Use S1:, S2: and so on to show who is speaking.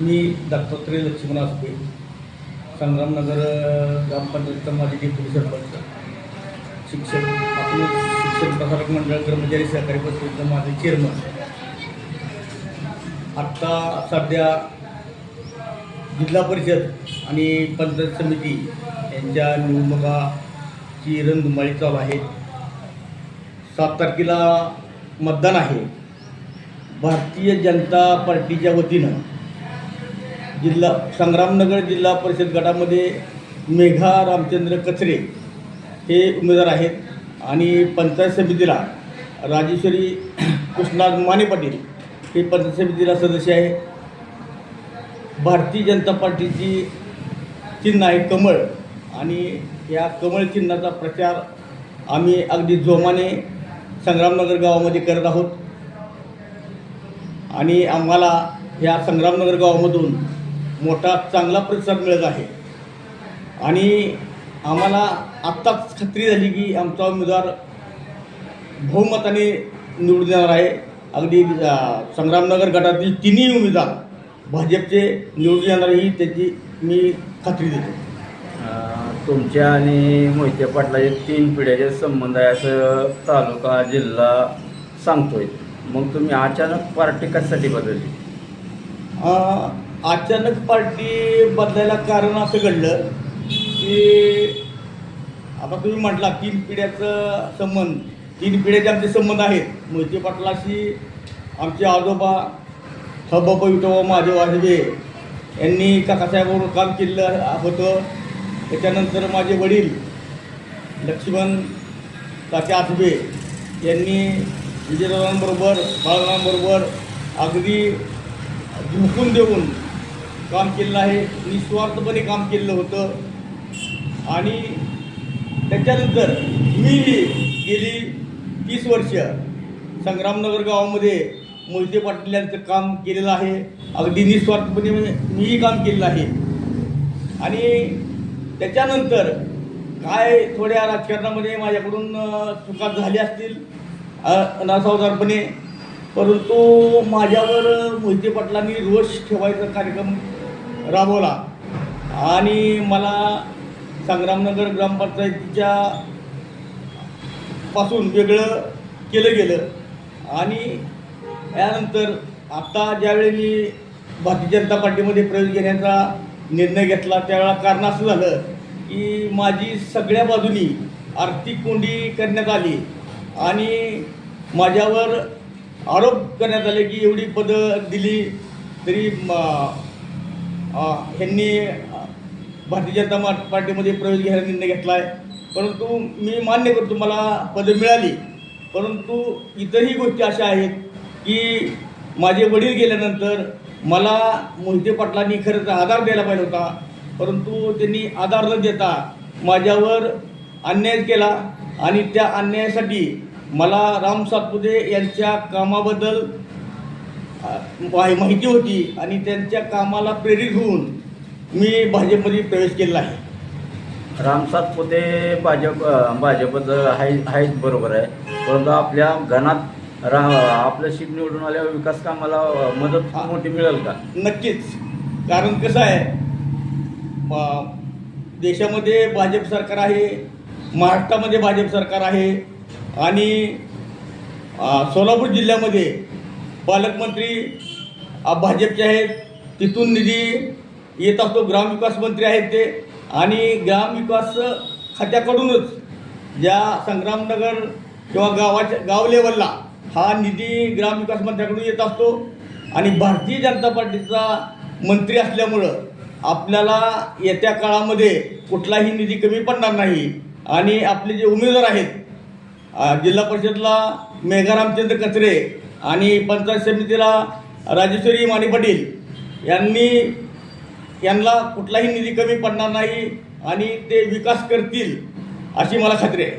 S1: मी दत्तात्रय लक्ष्मण आसपे, संग्रामनगर ग्रामपंचायतचा माजी डेप्युटी सरपंच, शिक्षक आपलं शिक्षण प्रसारक मंडळ कर्मचारी सहकारी परिषदेचं माझे चेअरमन. आत्ता सध्या जिल्हा परिषद आणि पंचायत समिती यांच्या निवडणुकाची रणधुमाळी चालू आहे. 7 तारखेला मतदान आहे. भारतीय जनता पार्टीच्या वतीनं संग्रामनगर जिल्हा परिषद गटामध्ये मेघा रामचंद्र कचरे हे उमेदवार आहेत आणि पंचायत समितीला राजेश्वरी कृष्णाज माने पाटील हे पंचायत समितीला सदस्य आहे. भारतीय जनता पार्टीची चिन्ह आहे कमळ आणि या कमळ चिन्हाचा प्रचार आम्ही अगदी जोमाने संग्रामनगर गावामध्ये करत आहोत आणि आम्हाला ह्या संग्रामनगर गावामधून मोठा चांगला प्रतिसाद मिळत आहे आणि आम्हाला आत्ताच खात्री झाली की आमचा उमेदवार बहुमताने निवडून येणार आहे. अगदी संग्रामनगर गटातील तिन्ही उमेदवार भाजपचे निवडून येणार ही त्याची मी खात्री देतो.
S2: तुमच्या आणि मोहिते पाटलाचे 3 पिढ्याचे संबंध आहे असं तालुका जिल्हा सांगतोय. मग तुम्ही अचानक पार्टी कशासाठी बदलली?
S1: अचानक पार्टी बदलायला कारण असं घडलं की आता तुम्ही म्हटला 3 पिढ्याचं संबंध, 3 पिढ्याचे आमचे संबंध आहेत. मोहिते पाटलाशी आमचे आजोबा हबप विठोबा महादेव वाजवे यांनी काकासाहेबांवर काम केलं होतं. त्याच्यानंतर माझे वडील लक्ष्मण तात्या आसबे यांनी विजयदादांबरोबर बाळांबरोबर अगदी झुकून देऊन काम केलं आहे, निस्वार्थपणे काम केलं होतं. आणि त्याच्यानंतर मी गेली 30 वर्ष संग्रामनगर गावामध्ये मोहिते पाटील यांचं काम केलेलं आहे. अगदी निस्वार्थपणे मीही काम केलेलं आहे. आणि त्याच्यानंतर काय थोड्या राजकारणामध्ये माझ्याकडून चुका झाल्या असतील अनासावधानपणे, परंतु माझ्यावर मोहिते पाटलांनी रोष ठेवायचा कार्यक्रम राबवला आणि मला संग्रामनगर ग्रामपंचायतीच्या पासून वेगळं केलं गेलं. आणि यानंतर आता ज्यावेळी मी भारतीय जनता पार्टीमध्ये प्रवेश घेण्याचा निर्णय घेतला त्यावेळेला कारण असं झालं की माझी सगळ्या बाजूनी आर्थिक कोंडी करण्यात आली आणि माझ्यावर आरोप करण्यात आले की एवढी पदं दिली तरी ह्यांनी भारतीय जनता पार्टीमध्ये प्रवेश घ्यायचा निर्णय घेतला आहे. परंतु मी मान्य करतो मला पदं मिळाली, परंतु इतरही गोष्टी अशा आहेत की माझे वडील गेल्यानंतर मला मोहिते पाटलांनी खरंच आधार द्यायला पाहिजे होता, परंतु त्यांनी आधार न देता माझ्यावर अन्याय केला. आणि त्या अन्यायासाठी मला राम सातपुते यांच्या कामाबद्दल माहिती होती आणि त्यांच्या कामाला प्रेरित होऊन मी भाजपमध्ये प्रवेश केला आहे.
S2: राम सातपुते भाजपत आहेत बरोबर आहे, परंतु आपल्या घनात आपलं सीट निवडून आल्यावर विकास कामाला मदत मोठी मिळेल का?
S1: नक्कीच. कारण कसं आहे, देशामध्ये भाजप सरकार आहे, महाराष्ट्रामध्ये भाजप सरकार आहे आणि सोलापूर जिल्ह्यामध्ये पालकमंत्री भाजपचे आहेत. तिथून निधी येत असतो, ग्रामविकास मंत्री आहेत ते, आणि ग्रामविकास खात्याकडूनच ज्या संग्रामनगर किंवा गाव लेवलला हा निधी ग्रामविकास मंत्र्याकडून येत असतो. आणि भारतीय जनता पार्टीचा मंत्री असल्यामुळं आपल्याला येत्या काळामध्ये कुठलाही निधी कमी पडणार नाही. आणि आपले जे उमेदवार आहेत जिल्हा परिषदला मेघा रामचंद्र कचरे आणि पंचायत समितीला राजेश्वरी माने पाटील यांना कुठलाही निधी कमी पडणार नाही आणि ते विकास करतील अशी मला खात्री आहे.